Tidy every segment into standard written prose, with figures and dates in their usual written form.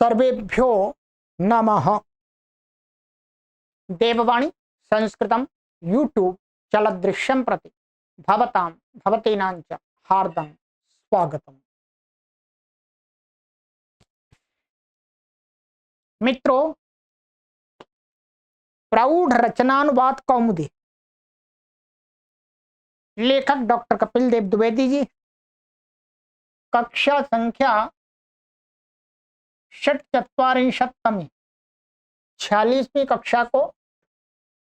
सर्वेभ्यो नमः। देववाणी संस्कृतं यूट्यूब चलदृश्यं प्रति भवतां भवतीनां च हार्दं स्वागतम्। मित्रों, प्रौढ़ रचनानुवाद कौमुदी, लेखक डॉक्टर कपिल देव द्विवेदी जी, कक्षा संख्या षट्चत्वारिंशत्तमी 46वीं कक्षा को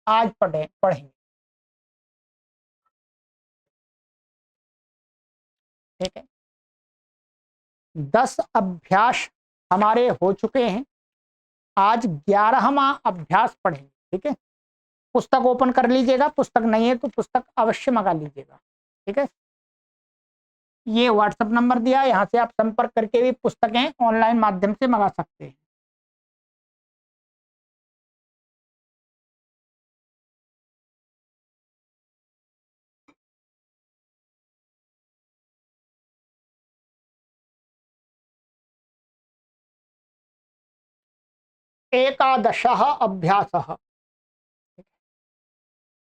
आज पढ़ेंगे। ठीक है, 10 अभ्यास हमारे हो चुके हैं। आज 11वां अभ्यास पढ़ेंगे। ठीक है, पुस्तक ओपन कर लीजिएगा, पुस्तक नहीं है तो पुस्तक अवश्य मंगा लीजिएगा। ठीक है, ये व्हाट्सएप नंबर दिया है, यहाँ से आप संपर्क करके भी पुस्तकें ऑनलाइन माध्यम से मंगा सकते हैं। एकादशः अभ्यासः।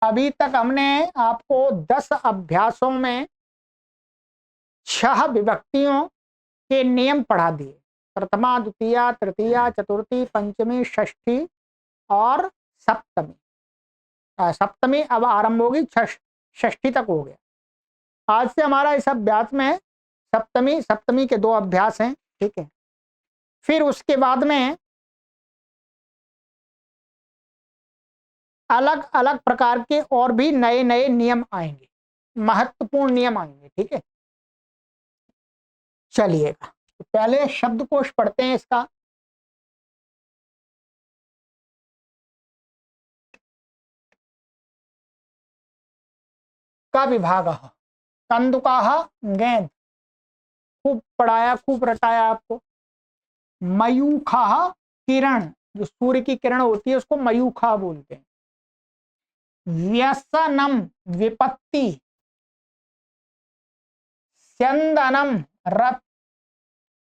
अभी तक हमने आपको 10 अभ्यासों में 6 विभक्तियों के नियम पढ़ा दिए। प्रथमा, द्वितीया, तृतीया, चतुर्थी, पंचमी, षष्ठी और सप्तमी। सप्तमी अब आरंभ होगी, षष्ठी तक हो गया। आज से हमारा इस अभ्यास में सप्तमी के 2 अभ्यास हैं। ठीक है, फिर उसके बाद में अलग अलग प्रकार के और भी नए नए नियम आएंगे, महत्वपूर्ण नियम आएंगे। ठीक है, चलिएगा तो पहले शब्दकोश पढ़ते हैं इसका। का विभाग, कंदुकाह गेंद, खूब पढ़ाया, खूब रटाया आपको। मयूखा किरण, जो सूर्य की किरण होती है उसको मयूखा बोलते हैं। व्यसनम विपत्ति, स्यंदनम रथ,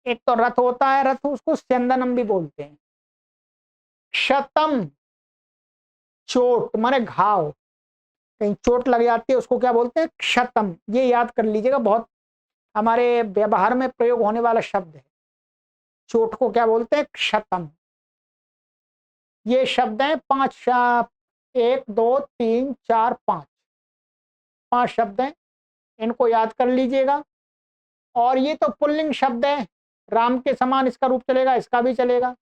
एक तो रथ होता है, रथ उसको स्यंदनम भी बोलते हैं। क्षतम चोट माने घाव, कहीं चोट लग जाती है उसको क्या बोलते हैं? क्षतम। ये याद कर लीजिएगा, बहुत हमारे व्यवहार में प्रयोग होने वाला शब्द है। चोट को क्या बोलते हैं? क्षतम। ये शब्द है 5, 1 2 3 4 5 शब्द हैं, इनको याद कर लीजिएगा। और ये तो पुल्लिंग शब्द है, राम के समान इसका रूप चलेगा, इसका भी चलेगा।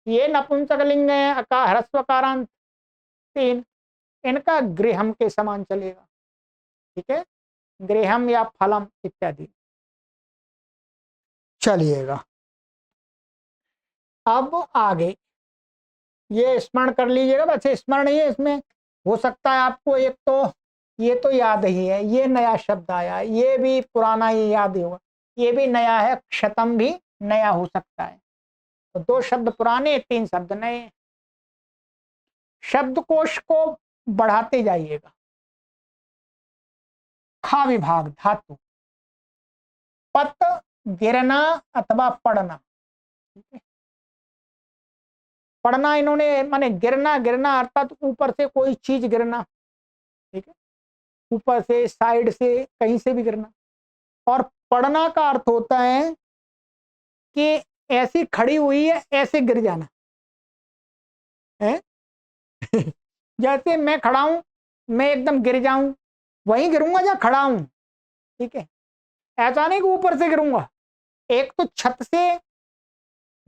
ये नपुंसकलिंग है, अका ह्रस्वकारांत 3, इनका गृहम के समान चलेगा। ठीक है, गृहम या फलम इत्यादि। चलिएगा अब आगे ये स्मरण कर लीजिएगा। वैसे स्मरण नहीं है इसमें, हो सकता है आपको एक तो ये तो याद ही है, ये नया शब्द आया, ये भी पुराना ही याद ही होगा, ये भी नया है, क्षतम भी नया हो सकता है। तो 2 शब्द पुराने, 3 शब्द नए। शब्दकोश को बढ़ाते जाइएगा। खा विभाग, धातु, पत गिरना अथवा पड़ना। पड़ना इन्होंने माने गिरना, गिरना अर्थात ऊपर से कोई चीज गिरना। ठीक है, ऊपर से, साइड से, कहीं से भी गिरना। और पड़ना का अर्थ होता है कि ऐसी खड़ी हुई है, ऐसे गिर जाना है। जैसे मैं खड़ा हूं, मैं एकदम गिर जाऊं, वहीं गिरूंगा जहां खड़ा हूं। ठीक है, ऐसा नहीं कि ऊपर से गिरूंगा। एक तो छत से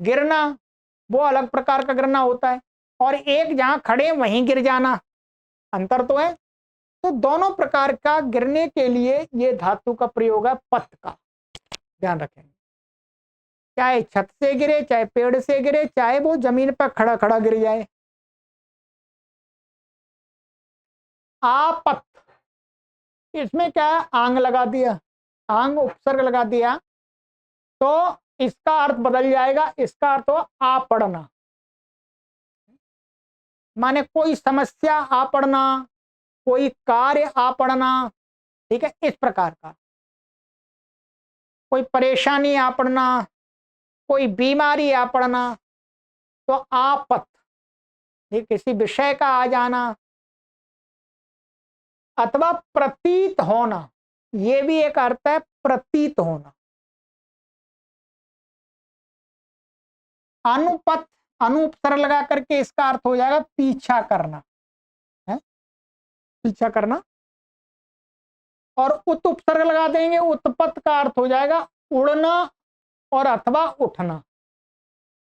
गिरना, वो अलग प्रकार का गिरना होता है, और एक जहां खड़े वहीं गिर जाना, अंतर तो है। तो दोनों प्रकार का गिरने के लिए ये धातु का प्रयोग है, पत का। ध्यान रखेंगे, चाहे छत से गिरे, चाहे पेड़ से गिरे, चाहे वो जमीन पर खड़ा खड़ा गिर जाए। आपत, इसमें क्या है? आंग लगा दिया, आंग उपसर्ग लगा दिया तो इसका अर्थ बदल जाएगा। इसका अर्थ हो आ पड़ना, माने कोई समस्या आ पड़ना, कोई कार्य आ पड़ना। ठीक है, इस प्रकार का कोई परेशानी आ पड़ना, कोई बीमारी आ पड़ना तो आपत, ये किसी विषय का आ जाना, अथवा प्रतीत होना, ये भी एक अर्थ है, प्रतीत होना। अनुपत, अनुपसर्ग लगा करके इसका अर्थ हो जाएगा पीछा करना, है पीछा करना। और उत उपसर्ग लगा देंगे, उत्पत का अर्थ हो जाएगा उड़ना और अथवा उठना।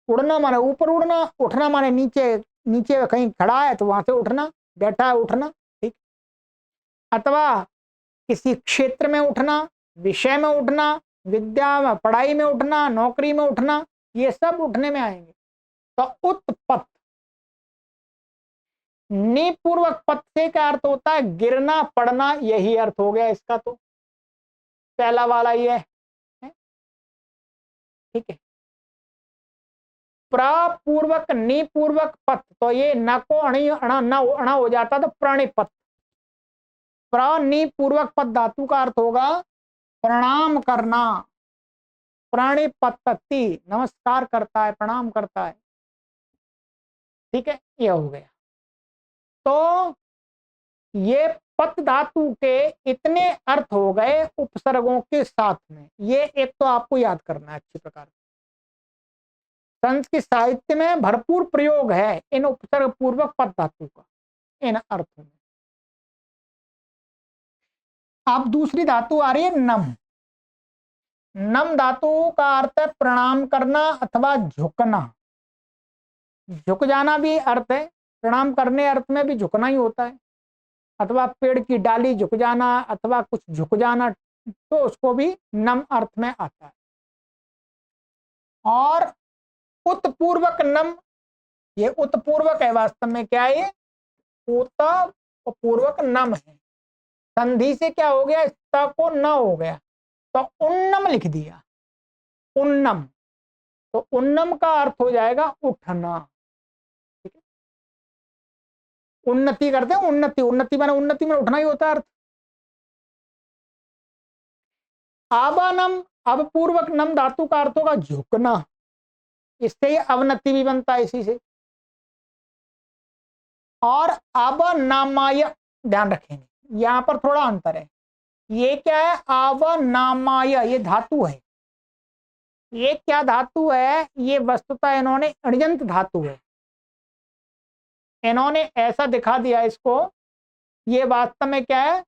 उड़ना माने ऊपर उड़ना, उठना माने नीचे, नीचे कहीं खड़ा है तो वहां से उठना, बैठा है उठना, ठीक। अथवा किसी क्षेत्र में उठना, विषय में उठना, विद्या में पढ़ाई में उठना, नौकरी में उठना, ये सब उठने में आएंगे। तो उत्पत, निपूर्वक पद से क्या अर्थ होता है, गिरना पड़ना, यही अर्थ हो गया इसका। तो पहला वाला ये है, ठीक है। प्रपूर्वक निपूर्वक पथ, तो ये न को अणी अणा हो जाता तो प्रणिपत। प्रनिपूर्वक पद धातु का अर्थ होगा प्रणाम करना, प्रणिपतति, नमस्कार करता है, प्रणाम करता है, ठीक है, ये हो गया। तो ये पत धातु के इतने अर्थ हो गए उपसर्गों के साथ में। ये एक तो आपको याद करना है अच्छी प्रकार। संस्कृत साहित्य में भरपूर प्रयोग है इन उपसर्ग पूर्वक पद धातु का, इन अर्थों में। अब दूसरी धातु आ रही है नम। नम धातु का अर्थ है प्रणाम करना अथवा झुकना। झुक जाना भी अर्थ है, प्रणाम करने अर्थ में भी झुकना ही होता है, अथवा पेड़ की डाली झुक जाना, अथवा कुछ झुक जाना, तो उसको भी नम अर्थ में आता है। और उत्पूर्वक नम, ये उत्पूर्वक है, वास्तव में क्या है, ये उत पूर्वक नम है। संधि से क्या हो गया, ता को न हो गया, तो उन्नम लिख दिया, उन्नम। तो उन्नम का अर्थ हो जाएगा उठना, ठीक है। उन्नति करते हैं, उन्नति, उन्नति में उठना ही होता है अर्थ। आवानम, अब पूर्वक नम धातु का अर्थ होगा झुकना, इससे ही अवनति भी बनता है इसी से। और अवनामाय, ध्यान रखेंगे यहां पर थोड़ा अंतर है। ये क्या है, अवनामाय, ये धातु है। ये क्या धातु है, ये वस्तुतः इन्होंने अण्यंत धातु है, इन्होंने ऐसा दिखा दिया इसको। ये वास्तव में क्या है,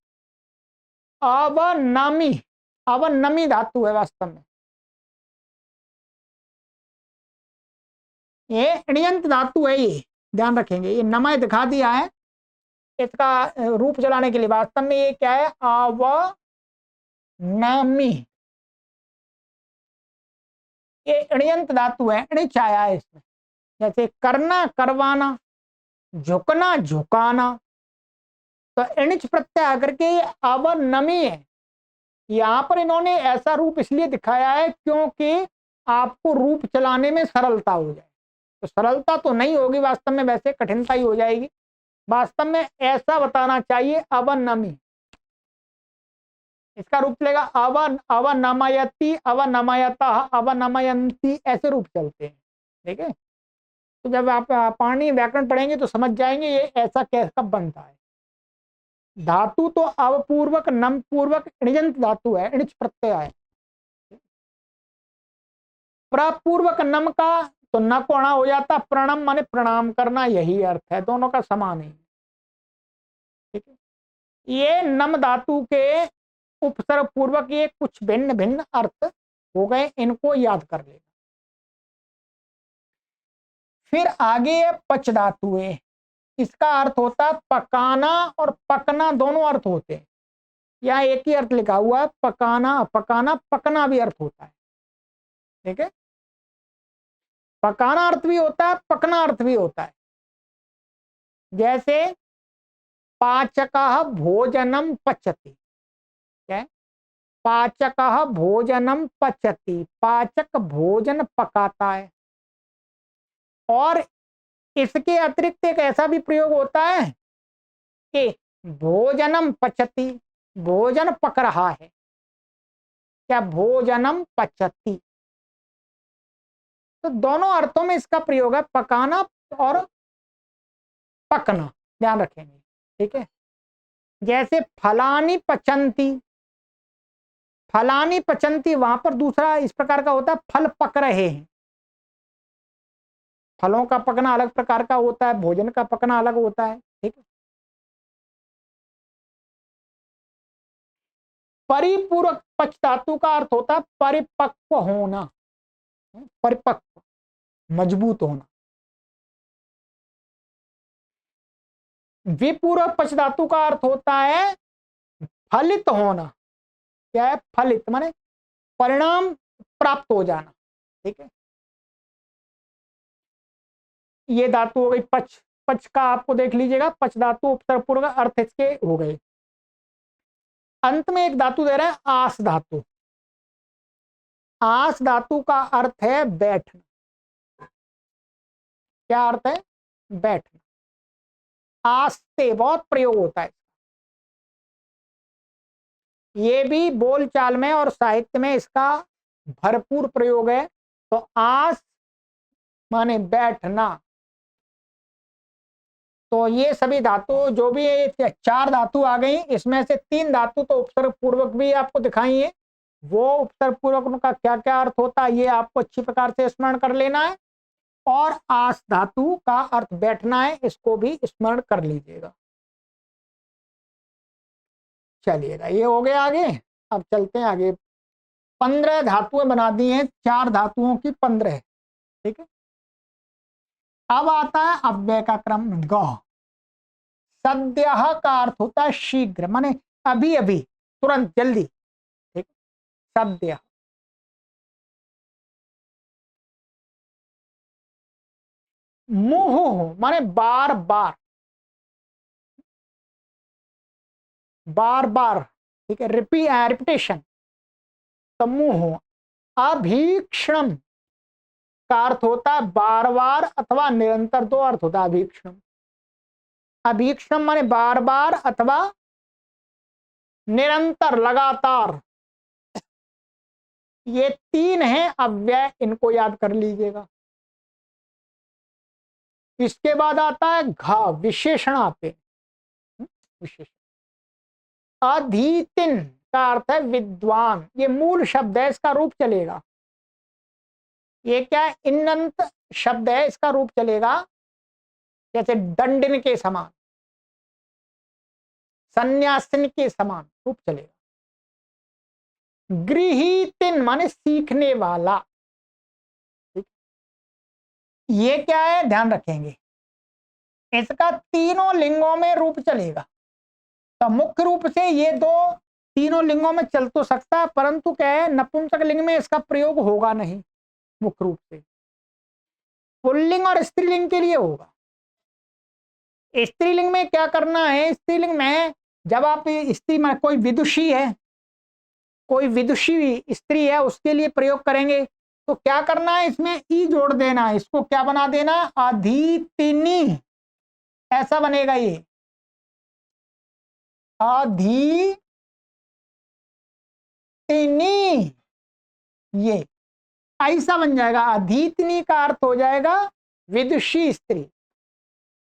अवनमी, अवनमी धातु है वास्तव में। ये अण्यंत धातु है, ये ध्यान रखेंगे। ये नमय दिखा दिया है इसका रूप चलाने के लिए। वास्तव में ये क्या है, अवनमी, ये अण्यंत धातु है, अणिच आया है इसमें। जैसे करना, करवाना, झुकना, झुकाना, तो अणिच प्रत्यय आकर के ये अवनमी है। यहां पर इन्होंने ऐसा रूप इसलिए दिखाया है क्योंकि आपको रूप चलाने में सरलता हो जाए। तो सरलता तो नहीं होगी वास्तव में, वैसे कठिनता ही हो जाएगी। वास्तव में ऐसा बताना चाहिए, अवनमी, इसका रूप चलेगा अवनमयति, अवनमयता, अवनमयंती, ऐसे रूप चलते हैं, ठीक है। तो जब आप पाणिनि व्याकरण पढ़ेंगे तो समझ जाएंगे ये ऐसा कैसा बनता है। धातु तो अवपूर्वक नम पूर्वक णिजंत धातु है, णिच प्रत्यय है। प्रपूर्वक नम का तो न को अणा हो जाता, प्रणम माने प्रणाम करना, यही अर्थ है, दोनों का समान है, ठीक है। ये नम धातु के उपसर्ग पूर्वक ये कुछ भिन्न भिन्न अर्थ हो गए, इनको याद कर लेना। फिर आगे पच धातु है, इसका अर्थ होता है पकाना और पकना, दोनों अर्थ होते हैं। यहाँ एक ही अर्थ लिखा हुआ है, पकाना, पकाना, पकना भी अर्थ होता है, ठीक है। पकाना अर्थ भी होता है, पकना अर्थ भी होता है। जैसे पाचकः भोजनम पचति, क्या है, पाचकः भोजनम पचति, पाचक भोजन पकाता है। और इसके अतिरिक्त एक ऐसा भी प्रयोग होता है कि भोजनम पचति, भोजन पक रहा है, क्या भोजनम पचति, तो दोनों अर्थों में इसका प्रयोग है, पकाना और पकना, ध्यान रखेंगे। ठीक है, जैसे फलानी पचंती, फलानी पचंती, वहां पर दूसरा इस प्रकार का होता है, फल पक रहे हैं। फलों का पकना अलग प्रकार का होता है, भोजन का पकना अलग होता है। ठीक है, परिपूरक पच धातु का अर्थ होता है परिपक्व होना, परिपक्व, मजबूत होना। विपूरक पच धातु का अर्थ होता है फलित होना। क्या है? फलित, माने परिणाम प्राप्त हो जाना। ठीक है, ये धातु हो गई पच। पच का आपको देख लीजिएगा, पच धातु उपसर्ग पूर्व अर्थ इसके हो गए। अंत में एक धातु दे रहा है आस धातु। आस धातु का अर्थ है बैठना। क्या अर्थ है? बैठना। आस्ते बहुत प्रयोग होता है, ये भी बोलचाल में और साहित्य में इसका भरपूर प्रयोग है। तो आस माने बैठना। तो ये सभी धातु जो भी चार धातु आ गई, इसमें से तीन धातु तो उपसर्ग पूर्वक भी आपको दिखाई है। वो उपसर्ग पूर्वक का क्या क्या अर्थ होता है ये आपको अच्छी प्रकार से स्मरण कर लेना है। और आस धातु का अर्थ बैठना है, इसको भी स्मरण कर लीजिएगा। चलिएगा, ये हो गया आगे। अब चलते हैं आगे। 15 धातुएं बना दी हैं, चार धातुओं की 15। ठीक है, अब आता है अव्यय का क्रम। ग, सद्य का अर्थ होता है शीघ्र, माने अभी अभी, तुरंत, जल्दी। ठीक, सद्य। मुहुः माने बार बार, बार बार। ठीक है, रिपीटेशन। तो मुहुः। अभीक्षणम का अर्थ होता है बार बार अथवा निरंतर, दो अर्थ होता है अभीक्षणम। अभीक्षणम माने बार बार अथवा निरंतर, लगातार। ये तीन हैं अव्यय, इनको याद कर लीजिएगा। इसके बाद आता है घ, विशेषण आते हैं। विशेषण। अधीतिन का अर्थ है विद्वान, ये मूल शब्द है, इसका रूप चलेगा। ये क्या है? इन्नंत शब्द है, इसका रूप चलेगा जैसे दंडिन के समान, सन्यासिन के समान रूप चलेगा। गृहीतिन माने सीखने वाला। ठीक, ये क्या है? ध्यान रखेंगे, इसका तीनों लिंगों में रूप चलेगा। तो मुख्य रूप से ये दो तीनों लिंगों में चल तो सकता है, परंतु क्या है, नपुंसक लिंग में इसका प्रयोग होगा नहीं मुख्य रूप से। पुल्लिंग और स्त्रीलिंग के लिए होगा। स्त्रीलिंग में क्या करना है? स्त्रीलिंग में जब आप स्त्री में कोई विदुषी है, कोई विदुषी स्त्री है, उसके लिए प्रयोग करेंगे तो क्या करना है? इसमें ई जोड़ देना है। इसको क्या बना देना? अधीतिनी, ऐसा बनेगा ये। अधीतिनी, ये ऐसा बन जाएगा। अधीतिनी का अर्थ हो जाएगा विदुषी स्त्री।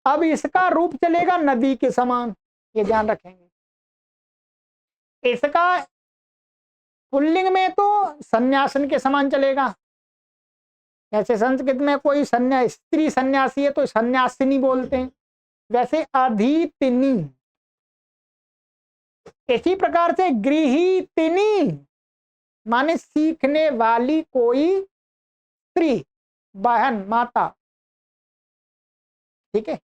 अब इसका रूप चलेगा नदी के समान, ये ध्यान रखेंगे। इसका पुल्लिंग में तो सन्यासन के समान चलेगा। जैसे संस्कृत में कोई स्त्री सन्यासी है तो सन्यासिनी बोलते हैं, वैसे अधीतिनी। इसी प्रकार से गृहीतिनी माने सीखने वाली कोई स्त्री, बहन, माता। ठीक है,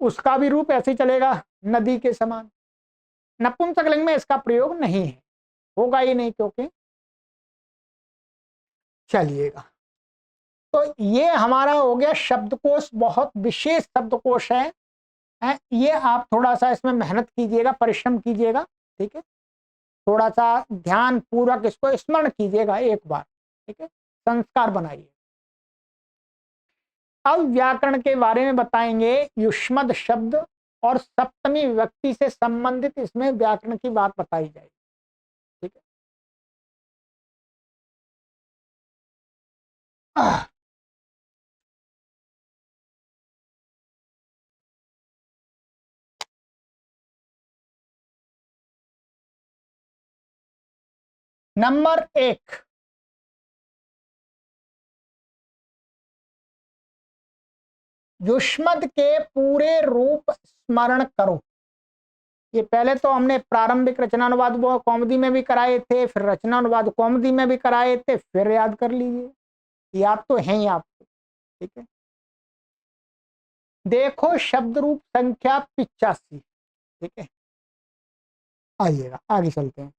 उसका भी रूप ऐसे चलेगा नदी के समान। नपुंसकलिंग में इसका प्रयोग नहीं है, होगा ही नहीं, क्योंकि चलिएगा। तो ये हमारा हो गया शब्दकोश, बहुत विशेष शब्दकोश है। ये आप थोड़ा सा इसमें मेहनत कीजिएगा, परिश्रम कीजिएगा। ठीक है, थोड़ा सा ध्यान पूर्वक इसको स्मरण कीजिएगा एक बार। ठीक है, संस्कार बनाइए। अब व्याकरण के बारे में बताएंगे। युष्मद शब्द और सप्तमी विभक्ति से संबंधित इसमें व्याकरण की बात बताई जाएगी। ठीक है, नंबर 1, युष्मद के पूरे रूप स्मरण करो। ये पहले तो हमने प्रारंभिक रचनानुवाद कौमुदी में भी कराए थे, फिर रचनानुवाद कौमुदी में भी कराए थे, फिर याद कर लीजिए, याद तो है ही आपको। ठीक है, देखो शब्द रूप संख्या 85। ठीक है, आइएगा आगे चलते हैं।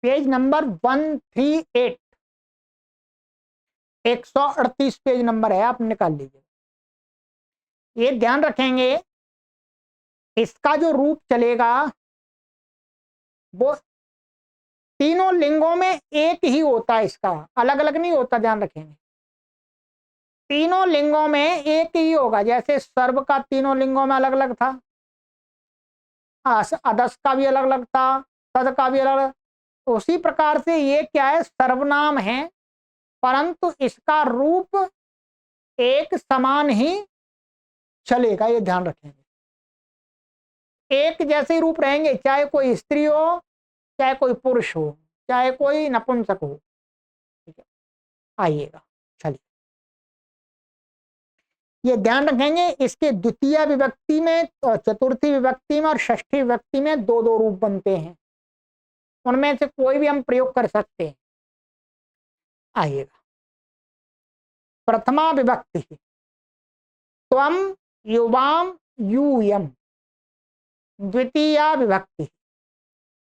पेज नंबर 138, 138 पेज नंबर है, आप निकाल लीजिए। ये ध्यान रखेंगे, इसका जो रूप चलेगा वो तीनों लिंगों में एक ही होता है, इसका अलग अलग नहीं होता, ध्यान रखेंगे। तीनों लिंगों में एक ही होगा, जैसे सर्व का तीनों लिंगों में अलग अलग था, अदस का भी अलग अलग था, तद का भी अलग अलग। उसी प्रकार से ये क्या है, सर्वनाम है, परंतु इसका रूप एक समान ही चलेगा, ये ध्यान रखेंगे। एक जैसे रूप रहेंगे, चाहे कोई स्त्री हो, चाहे कोई पुरुष हो, चाहे कोई नपुंसक हो। ठीक है, आइएगा, चलिए ये ध्यान रखेंगे, इसके द्वितीय विभक्ति में, चतुर्थी विभक्ति में और षष्ठी विभक्ति में दो दो रूप बनते हैं, उनमें से कोई भी हम प्रयोग कर सकते हैं। आइएगा, प्रथमा विभक्ति त्वम युवाम यूयम। द्वितीया विभक्ति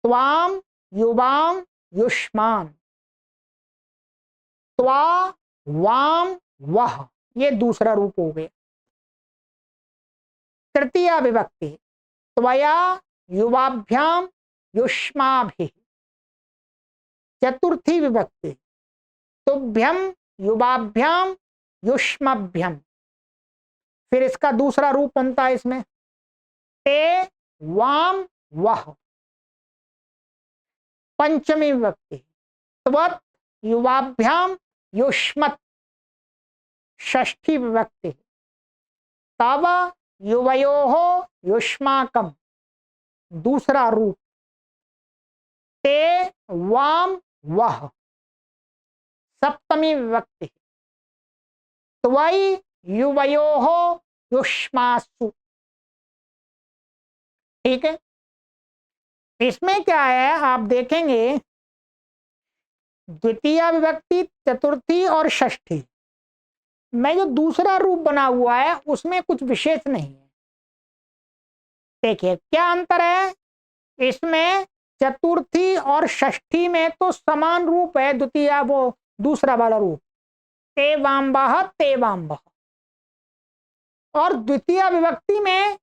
त्वाम युवाम युष्मान। त्वा वाम वह, ये दूसरा रूप हो गया। तृतीया विभक्ति त्वया युवाभ्याम युष्माभिः। चतुर्थी विभक्ति तुभ्यम युवाभ्याम युष्मभ्यम। फिर इसका दूसरा रूप बनता है इसमें ते वाम वह। पंचमी विभक्ति त्वत् युवाभ्याम युष्मत्। षष्ठी विभक्ति तव युवयोः युष्माकम। दूसरा रूप ते वाम वह। सप्तमी विभक्ति त्वयि युवयोः युष्मासु। ठीक है, इसमें क्या है आप देखेंगे, द्वितीय विभक्ति, चतुर्थी और षष्ठी में जो दूसरा रूप बना हुआ है उसमें कुछ विशेष नहीं है। देखिए क्या अंतर है इसमें, चतुर्थी और षष्ठी में तो समान रूप है, द्वितीय वो दूसरा वाला रूप ते वाम्बह ते वाम्बह। और द्वितीय विभक्ति में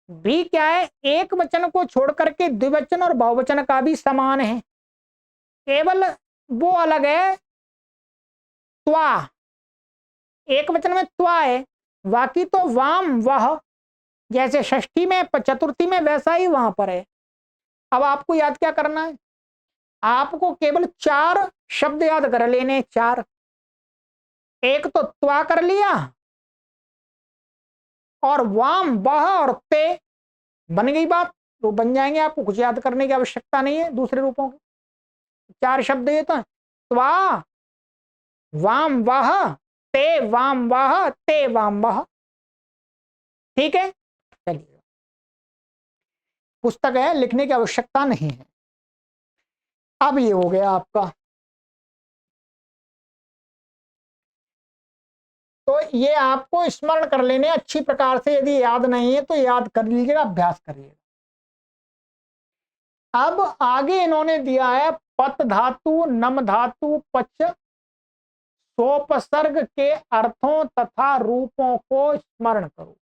भी क्या है, एक वचन को छोड़ करके द्विवचन और बहुवचन का भी समान है, केवल वो अलग है त्वा, एक वचन में त्वा है, बाकी तो वाम वह, जैसे षष्ठी में चतुर्थी में वैसा ही वहां पर है। अब आपको याद क्या करना है, आपको केवल 4 शब्द याद कर लेने, 4। एक तो त्वा कर लिया, और वाम वह और ते, बन गई बात, तो बन जाएंगे, आपको कुछ याद करने की आवश्यकता नहीं है दूसरे रूपों के। 4 शब्द ये तो त्वा वाम वह ते वाम वह ते वाम वह। ठीक है, चलिए पुस्तक है, लिखने की आवश्यकता नहीं है। अब ये हो गया आपका, तो ये आपको स्मरण कर लेने अच्छी प्रकार से, यदि याद नहीं है तो याद कर लीजिएगा, अभ्यास करिएगा। अब आगे इन्होंने दिया है पत धातु, नम धातु, पच, सोपसर्ग के अर्थों तथा रूपों को स्मरण करो।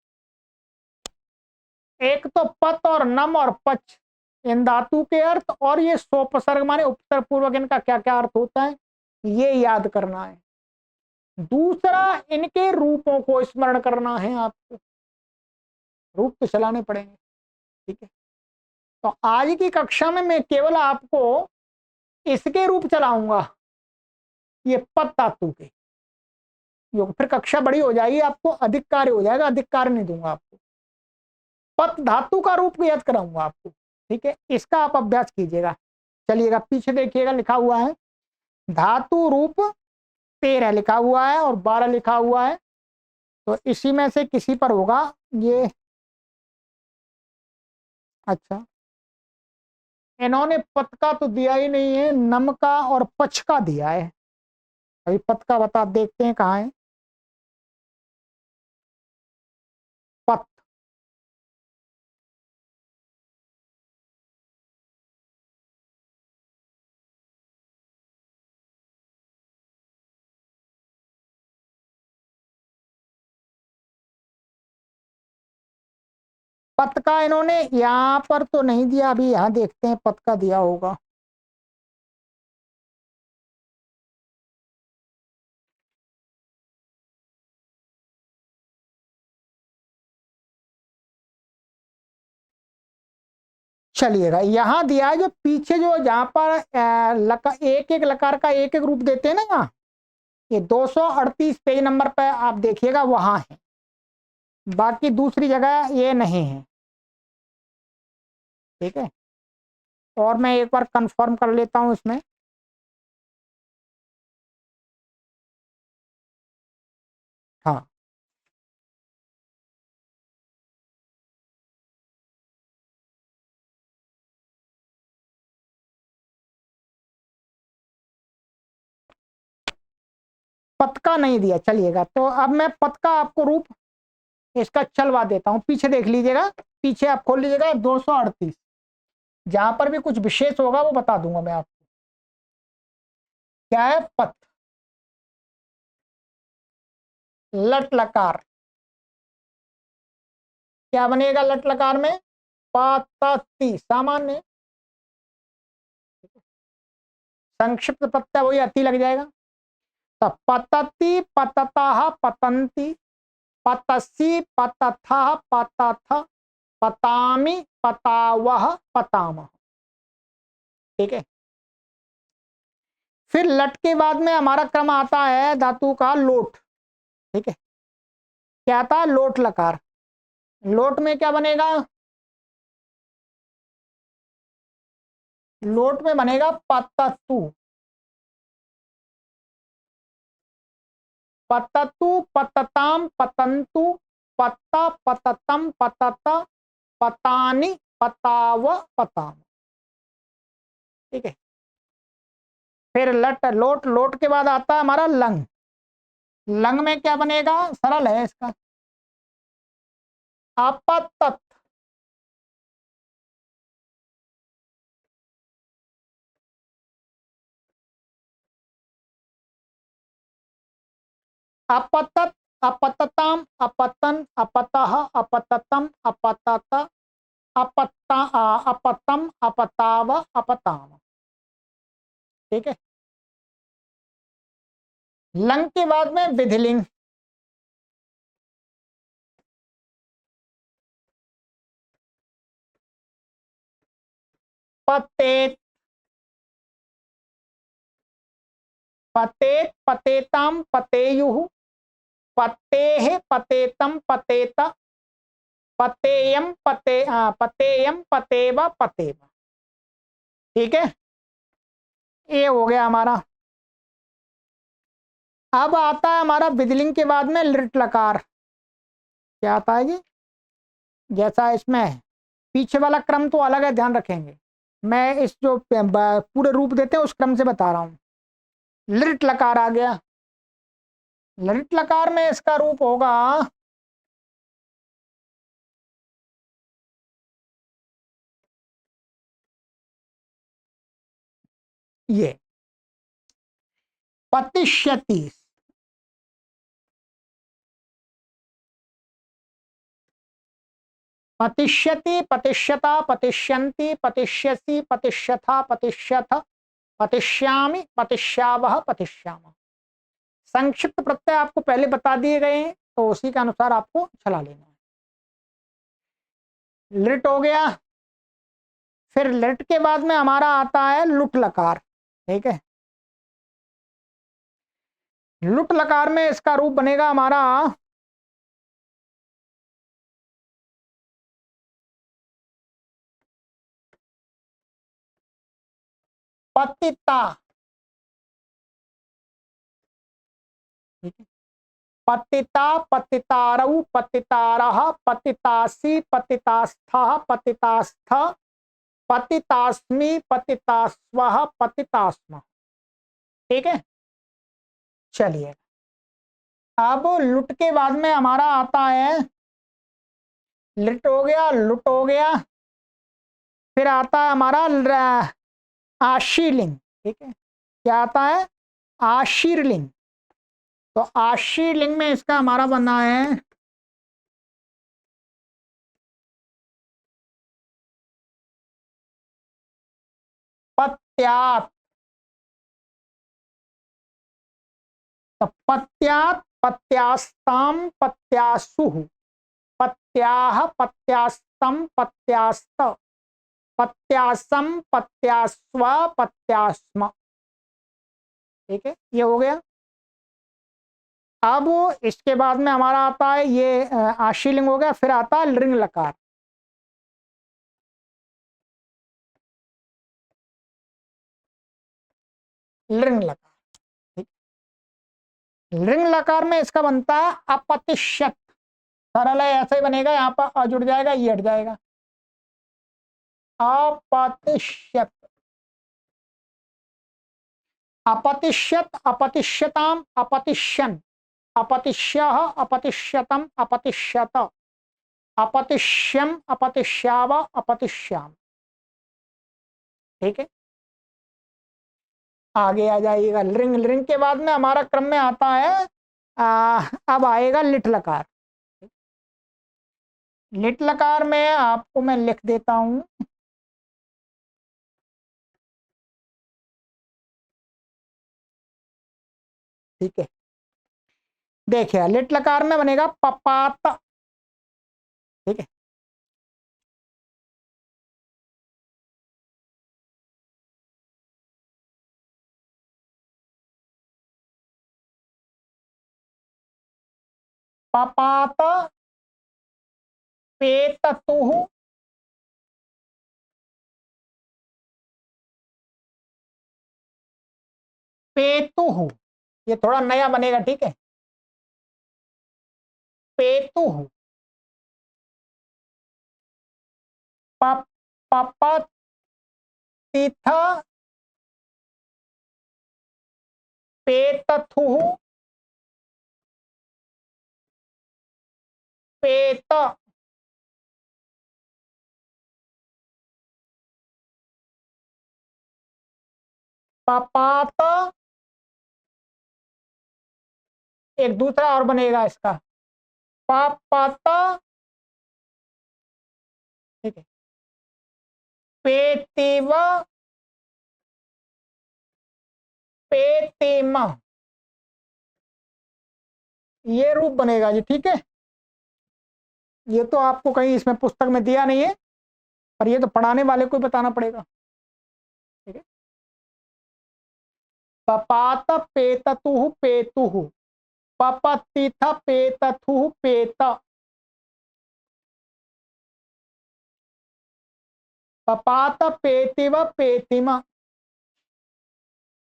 एक तो पत और नम और पच, इन धातु के अर्थ, और ये सोपसर्ग माने उपसर्ग पूर्वक, इनका क्या क्या अर्थ होता है ये याद करना है। दूसरा, इनके रूपों को स्मरण करना है आपको, रूप तो चलाने पड़ेंगे। ठीक है, तो आज की कक्षा में मैं केवल आपको इसके रूप चलाऊंगा, ये पद धातु के। फिर कक्षा बड़ी हो जाएगी, आपको अधिक कार्य हो जाएगा, अधिक कार्य नहीं दूंगा आपको, पद धातु का रूप याद कराऊंगा आपको। ठीक है, इसका आप अभ्यास कीजिएगा। चलिएगा पीछे देखिएगा, लिखा हुआ है धातु रूप 13 लिखा हुआ है और 12 लिखा हुआ है, तो इसी में से किसी पर होगा ये। अच्छा, इन्होंने पत का तो दिया ही नहीं है, नम का और पच का दिया है। अभी पत का बता देखते हैं कहाँ है। पत, पत का इन्होंने यहाँ पर तो नहीं दिया, अभी यहाँ देखते हैं पत का दिया होगा। चलिएगा, यहाँ दिया है जो पीछे, जो जहाँ पर एक एक लकार का एक एक रूप देते हैं ना, यहाँ ये 238 पेज नंबर पर आप देखिएगा, वहां है, बाकी दूसरी जगह ये नहीं है। ठीक है, और मैं एक बार कंफर्म कर लेता हूं इसमें। हाँ, पद का नहीं दिया। चलिएगा, तो अब मैं पद का आपको रूप इसका चलवा देता हूं, पीछे देख लीजिएगा, पीछे आप खोल लीजिएगा 238, जहां पर भी कुछ विशेष होगा वो बता दूंगा मैं आपको। क्या है पद, लट लकार, क्या बनेगा लट लकार में, पाती, सामान्य, संक्षिप्त प्रत्यय वही अति लग जाएगा। तो पतति पतता पतंती, पतसी पतथा पतथ, पतामी पतावह पताम। ठीक है, फिर लट के बाद में हमारा क्रम आता है धातु का लोट। ठीक है, क्या आता है, लोट लकार। लोट में क्या बनेगा, लोट में बनेगा पततु, पततु पतताम पतंतु, पत्ता पततम पतत, पतानी पताव पताम। ठीक है, फिर लट लोट, लोट के बाद आता है हमारा लंग। लंग में क्या बनेगा, सरल है इसका, अपतत, अपतत, अपतताम, अपतन, अपतः, अपततम, अपतत, अपत्ता, अपतम, अपताव, अपताम। ठीक है, लंग के बाद में विधिलिंग। पतेत, पतेत, पतेताम, पतेयुः, पतेः, पतेतम, पतेत, पतेयम, पतेयम, पतेव, पतेव। ठीक है, ये हो गया हमारा। अब आता है हमारा विधिलिंग के बाद में लिट लकार। क्या आता है जी, जैसा इसमें है, पीछे वाला क्रम तो अलग है, ध्यान रखेंगे, मैं इस जो पूरे रूप देते हैं उस क्रम से बता रहा हूं। लिट लकार आ गया, लिट लकार में इसका रूप होगा ये पतिष्यति, पतिष्यति, पतिष्यता, पतिष्यन्ति, पतिष्यसि, पतिष्यथा, पतिष्यथ, पतिष्यामि, पतिष्यावः, पतिष्यामः। संक्षिप्त प्रत्यय आपको पहले बता दिए गए हैं, तो उसी के अनुसार आपको चला लेना है। लिट हो गया। फिर लिट के बाद में हमारा आता है लुट लकार। ठीक है, लुट लकार में इसका रूप बनेगा हमारा पतिता। ठीक है, पतिता, पतितारऊ, पतितारः, पतितासी, पतितास्थः, पतितास्थ, पतितास्मि, पतितास्वः, पतितास्म। ठीक है, चलिए अब लुट के बाद में हमारा आता है लिट हो गया, लुट हो गया। फिर आता है हमारा आशीलिंग। ठीक है, क्या आता है? आशीर्लिंग। तो आशीर्लिंग में इसका हमारा बना है पत्यात। तो पत्यात, पत्यास्ताम, पत्यासुः, पत्याह, पत्यास्तम, पत्यास्त, पत्यासम, पत्यास्व, पत्यास्म। ठीक है, ये हो गया। अब इसके बाद में हमारा आता है ये आशीलिंग हो गया। फिर आता है लृंग लकार। लृंग लकार। ठीक? लृंग लकार में इसका बनता है अपतिष्यत। सरल है, ऐसा ही बनेगा, यहाँ पर अ जुड़ जाएगा, ये हट जाएगा। अपतिष्यत, अपतिष्यत, अपतिष्यताम, अपतिष्यन, अपतिष्यः, अपतिष्यतम, अपतिष्यत, अपतिष्यम, अपतिष्याव, अपतिष्याम। ठीक है, आगे आ जाइएगा लिंग। लिंग के बाद में हमारा क्रम में आता है अब आएगा लिट लकार। लिट लकार में आपको मैं लिख देता हूं। ठीक है, देखिए लिट लकार में बनेगा पपात। ठीक है, पपात, पेततुः, पेतुः। ये थोड़ा नया बनेगा। ठीक है, पेतुः, पप, पपतिथ, पेतथुः, पेत, पपात। एक दूसरा और बनेगा इसका, पपत। ठीक है, पेतिव, पेतिम। ये रूप बनेगा जी। ठीक है, ये तो आपको कहीं इसमें पुस्तक में दिया नहीं है, पर ये तो पढ़ाने वाले को ही बताना पड़ेगा। ठीक है, पपात, पेततुः, पेतुः, पपतिथ, पेतथुः, पेत, पपात, पेतिव, पेतिम,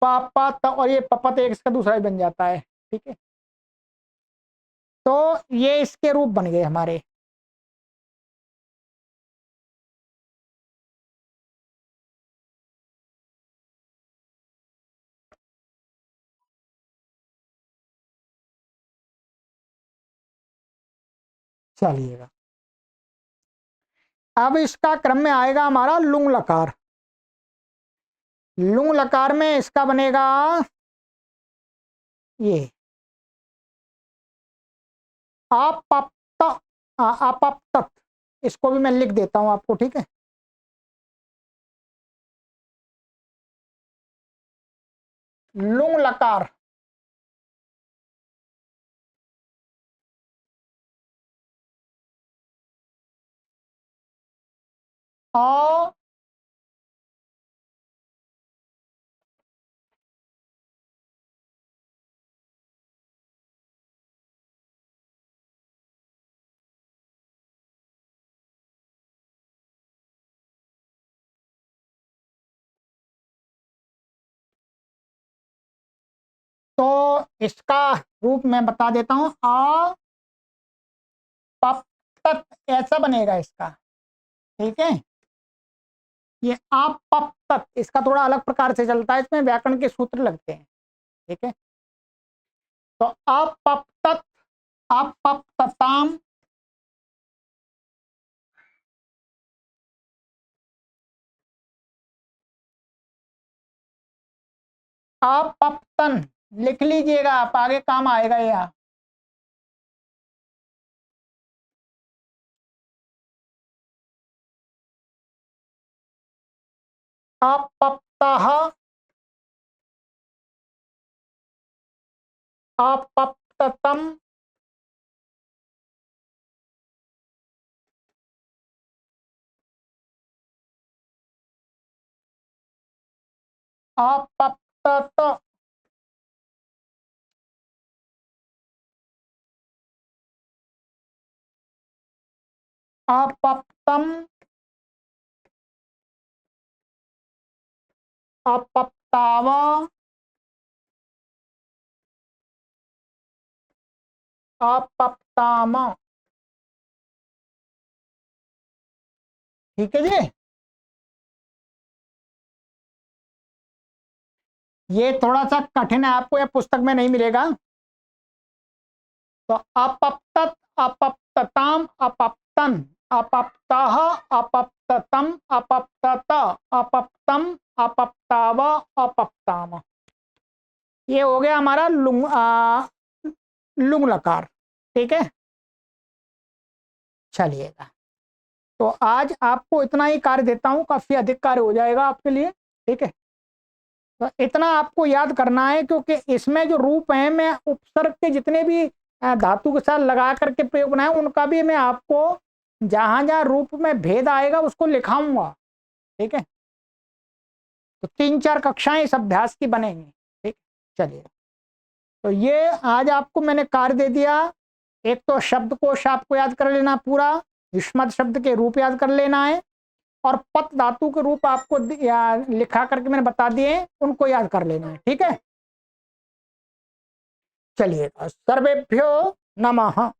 पपत। और ये पपत एक इसका दूसरा ही बन जाता है। ठीक है, तो ये इसके रूप बन गए हमारे। चलिएगा, अब इसका क्रम में आएगा हमारा लुंग लकार। लुंग लकार में इसका बनेगा ये अपप्त, अपप्तत। इसको भी मैं लिख देता हूं आपको। ठीक है, लुंग लकार। अ तो इसका रूप मैं बता देता हूं, अपप्तत ऐसा बनेगा इसका। ठीक है, ये अपप्तत इसका थोड़ा अलग प्रकार से चलता है, इसमें व्याकरण के सूत्र लगते हैं। ठीक है, तो अपप्तत, अपप्तताम, अपप्तन लिख लीजिएगा आप, आगे काम आएगा यह। अपप्तः, अपप्ततम, अपप्तत, अपप्तम, अपप्ताव, अपप्ताम। ठीक है जी, ये थोड़ा सा कठिन है, आपको यह पुस्तक में नहीं मिलेगा। तो अपप्तत, अपप्तताम, अपप्तन, अपप्तः, अपप्ततम, अपप्तत, अपप्तम, अपप्ताव, अपप्ताम। ये हो गया हमारा लुंग लकार। ठीक है, चलिएगा, तो आज आपको इतना ही कार्य देता हूं, काफी अधिक कार्य हो जाएगा आपके लिए। ठीक है, तो इतना आपको याद करना है, क्योंकि इसमें जो रूप है, मैं उपसर्ग के जितने भी धातु के साथ लगा करके प्रयोग बनाए, उनका भी मैं आपको जहां जहां रूप में भेद आएगा उसको लिखाऊंगा। ठीक है, तो 3-4 कक्षाएं इस अभ्यास की बनेंगी। ठीक, चलिए, तो ये आज आपको मैंने कार्य दे दिया। एक तो शब्दकोश आपको याद कर लेना पूरा, युष्मत् शब्द के रूप याद कर लेना है, और पत धातु के रूप आपको लिखा करके मैंने बता दिए, उनको याद कर लेना है। ठीक है, चलिए, सर्वेभ्यो नमः।